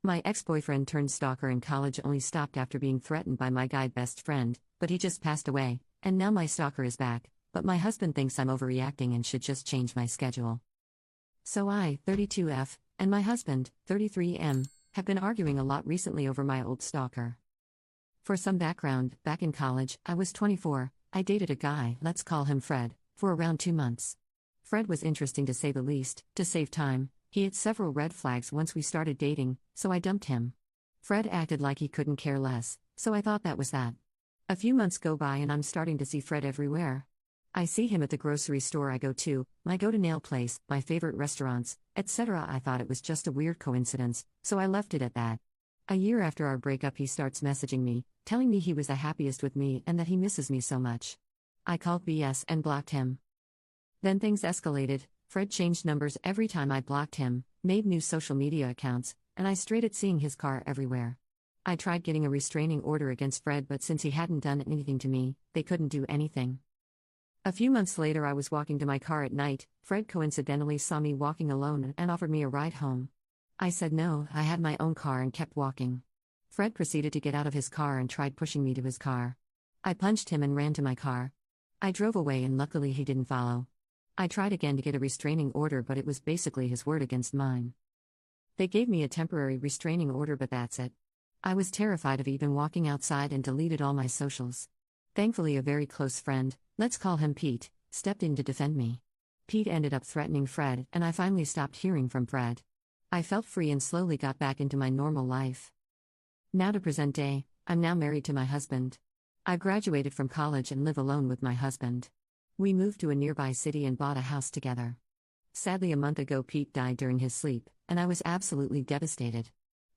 My ex-boyfriend turned stalker in college only stopped after being threatened by my guy best friend, but he just passed away, and now my stalker is back, but my husband thinks I'm overreacting and should just change my schedule. So I, 32F, and my husband, 33M, have been arguing a lot recently over my old stalker. For some background, back in college, I was 24, I dated a guy, let's call him Fred, for around 2 months. Fred was interesting to say the least. To save time, he hit several red flags once we started dating, so I dumped him. Fred acted like he couldn't care less, so I thought that was that. A few months go by and I'm starting to see Fred everywhere. I see him at the grocery store I go to, my go-to-nail place, my favorite restaurants, etc. I thought it was just a weird coincidence, so I left it at that. A year after our breakup he starts messaging me, telling me he was the happiest with me and that he misses me so much. I called BS and blocked him. Then things escalated. Fred changed numbers every time I blocked him, made new social media accounts, and I strayed at seeing his car everywhere. I tried getting a restraining order against Fred, but since he hadn't done anything to me, they couldn't do anything. A few months later I was walking to my car at night. Fred coincidentally saw me walking alone and offered me a ride home. I said no, I had my own car and kept walking. Fred proceeded to get out of his car and tried pushing me to his car. I punched him and ran to my car. I drove away and luckily he didn't follow. I tried again to get a restraining order, but it was basically his word against mine. They gave me a temporary restraining order, but that's it. I was terrified of even walking outside and deleted all my socials. Thankfully, a very close friend, let's call him Pete, stepped in to defend me. Pete ended up threatening Fred, and I finally stopped hearing from Fred. I felt free and slowly got back into my normal life. Now to present day, I'm now married to my husband. I graduated from college and live alone with my husband. We moved to a nearby city and bought a house together. Sadly, a month ago Pete died during his sleep, and I was absolutely devastated.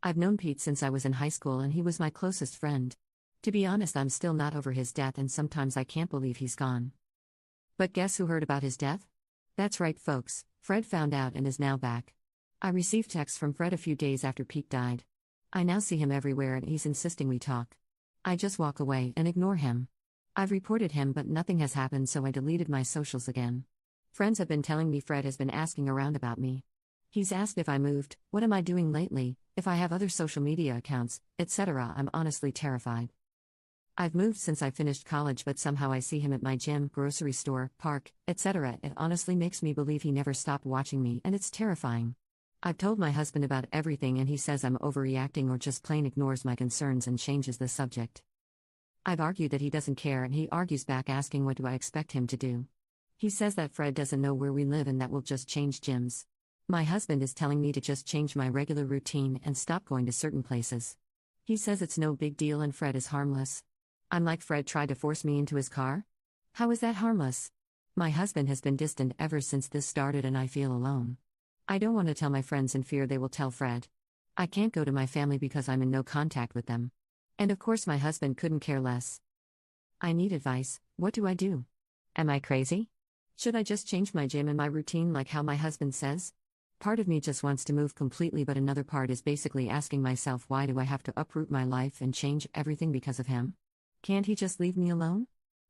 I've known Pete since I was in high school and he was my closest friend. To be honest, I'm still not over his death and sometimes I can't believe he's gone. But guess who heard about his death? That's right, folks, Fred found out and is now back. I received texts from Fred a few days after Pete died. I now see him everywhere and he's insisting we talk. I just walk away and ignore him. I've reported him but nothing has happened, so I deleted my socials again. Friends have been telling me Fred has been asking around about me. He's asked if I moved, what am I doing lately, if I have other social media accounts, etc. I'm honestly terrified. I've moved since I finished college, but somehow I see him at my gym, grocery store, park, etc. It honestly makes me believe he never stopped watching me, and it's terrifying. I've told my husband about everything and he says I'm overreacting or just plain ignores my concerns and changes the subject. I've argued that he doesn't care and he argues back asking what do I expect him to do. He says that Fred doesn't know where we live and that we'll just change gyms. My husband is telling me to just change my regular routine and stop going to certain places. He says it's no big deal and Fred is harmless. I'm like, Fred tried to force me into his car? How is that harmless? My husband has been distant ever since this started and I feel alone. I don't want to tell my friends in fear they will tell Fred. I can't go to my family because I'm in no contact with them. And of course my husband couldn't care less. I need advice. What do I do? Am I crazy? Should I just change my gym and my routine like how my husband says? Part of me just wants to move completely, but another part is basically asking myself, why do I have to uproot my life and change everything because of him? Can't he just leave me alone?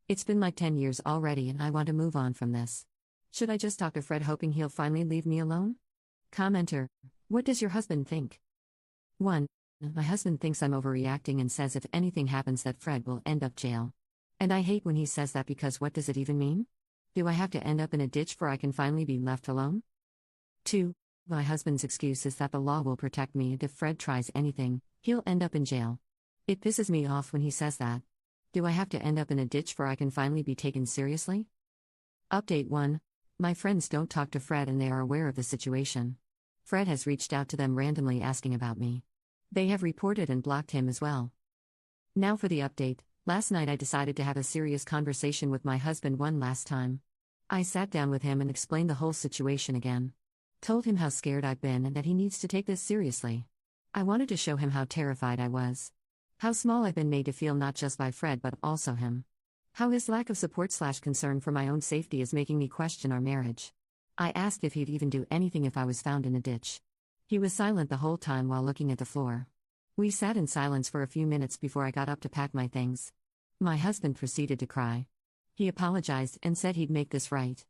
It's been like 10 years already and I want to move on from this. Should I just talk to Fred hoping he'll finally leave me alone? Commenter: what does your husband think? 1. My husband thinks I'm overreacting and says if anything happens that Fred will end up jail. And I hate when he says that because what does it even mean? Do I have to end up in a ditch before I can finally be left alone? 2. My husband's excuse is that the law will protect me and if Fred tries anything, he'll end up in jail. It pisses me off when he says that. Do I have to end up in a ditch before I can finally be taken seriously? Update 1. My friends don't talk to Fred and they are aware of the situation. Fred has reached out to them randomly asking about me. They have reported and blocked him as well. Now for the update. Last night I decided to have a serious conversation with my husband one last time. I sat down with him and explained the whole situation again. Told him how scared I've been and that he needs to take this seriously. I wanted to show him how terrified I was. How small I've been made to feel, not just by Fred but also him. How his lack of support/concern for my own safety is making me question our marriage. I asked if he'd even do anything if I was found in a ditch. He was silent the whole time while looking at the floor. We sat in silence for a few minutes before I got up to pack my things. My husband proceeded to cry. He apologized and said he'd make this right.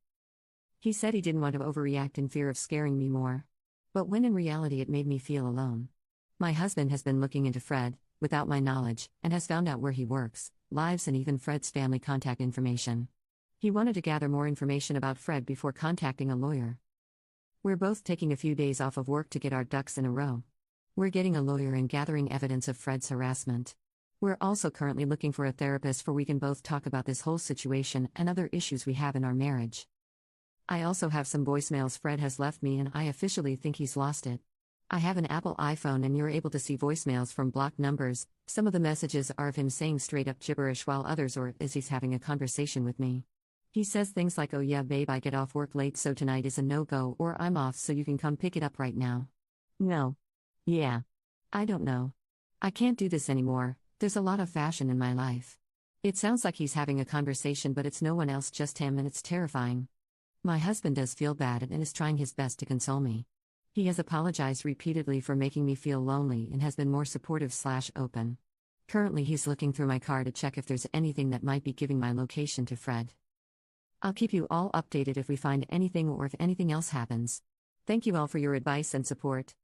He said he didn't want to overreact in fear of scaring me more. But when in reality it made me feel alone. My husband has been looking into Fred, without my knowledge, and has found out where he works, lives, and even Fred's family contact information. He wanted to gather more information about Fred before contacting a lawyer. We're both taking a few days off of work to get our ducks in a row. We're getting a lawyer and gathering evidence of Fred's harassment. We're also currently looking for a therapist for we can both talk about this whole situation and other issues we have in our marriage. I also have some voicemails Fred has left me and I officially think he's lost it. I have an Apple iPhone and you're able to see voicemails from blocked numbers. Some of the messages are of him saying straight up gibberish while others are as he's having a conversation with me. He says things like, "Oh yeah babe, I get off work late so tonight is a no-go," or "I'm off so you can come pick it up right now." No. Yeah. I don't know. I can't do this anymore, there's a lot of fashion in my life. It sounds like he's having a conversation but it's no one else, just him, and it's terrifying. My husband does feel bad and is trying his best to console me. He has apologized repeatedly for making me feel lonely and has been more supportive/open. Currently he's looking through my car to check if there's anything that might be giving my location to Fred. I'll keep you all updated if we find anything or if anything else happens. Thank you all for your advice and support.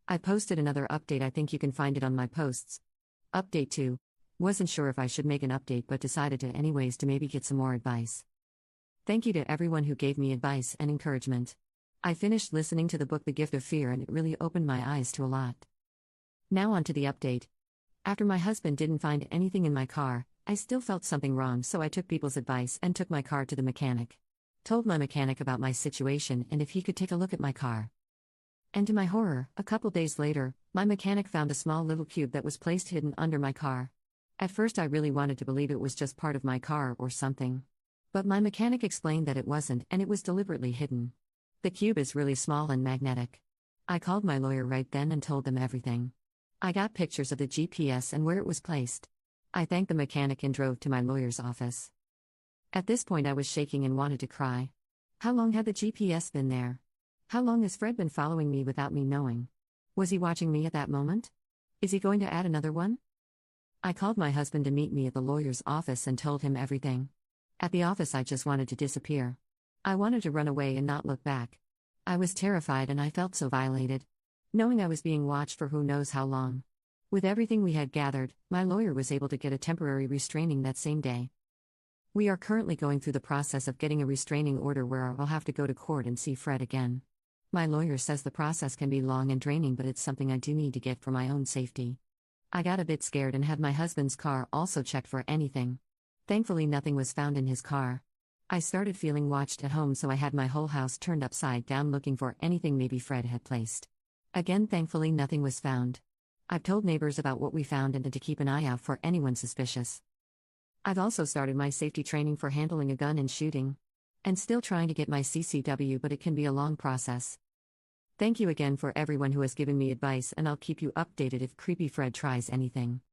I posted another update, I think you can find it on my posts. Update 2. Wasn't sure if I should make an update but decided to anyways to maybe get some more advice. Thank you to everyone who gave me advice and encouragement. I finished listening to the book The Gift of Fear and it really opened my eyes to a lot. Now on to the update. After my husband didn't find anything in my car, I still felt something wrong, so I took people's advice and took my car to the mechanic. Told my mechanic about my situation and if he could take a look at my car. And to my horror, a couple days later, my mechanic found a small little cube that was placed hidden under my car. At first I really wanted to believe it was just part of my car or something. But my mechanic explained that it wasn't and it was deliberately hidden. The cube is really small and magnetic. I called my lawyer right then and told them everything. I got pictures of the GPS and where it was placed. I thanked the mechanic and drove to my lawyer's office. At this point I was shaking and wanted to cry. How long had the GPS been there? How long has Fred been following me without me knowing? Was he watching me at that moment? Is he going to add another one? I called my husband to meet me at the lawyer's office and told him everything. At the office I just wanted to disappear. I wanted to run away and not look back. I was terrified and I felt so violated. Knowing I was being watched for who knows how long. With everything we had gathered, my lawyer was able to get a temporary restraining that same day. We are currently going through the process of getting a restraining order where I'll have to go to court and see Fred again. My lawyer says the process can be long and draining, but it's something I do need to get for my own safety. I got a bit scared and had my husband's car also checked for anything. Thankfully nothing was found in his car. I started feeling watched at home, so I had my whole house turned upside down looking for anything maybe Fred had placed. Again, thankfully nothing was found. I've told neighbors about what we found and to keep an eye out for anyone suspicious. I've also started my safety training for handling a gun and shooting. And still trying to get my CCW, but it can be a long process. Thank you again for everyone who has given me advice, and I'll keep you updated if Creepy Fred tries anything.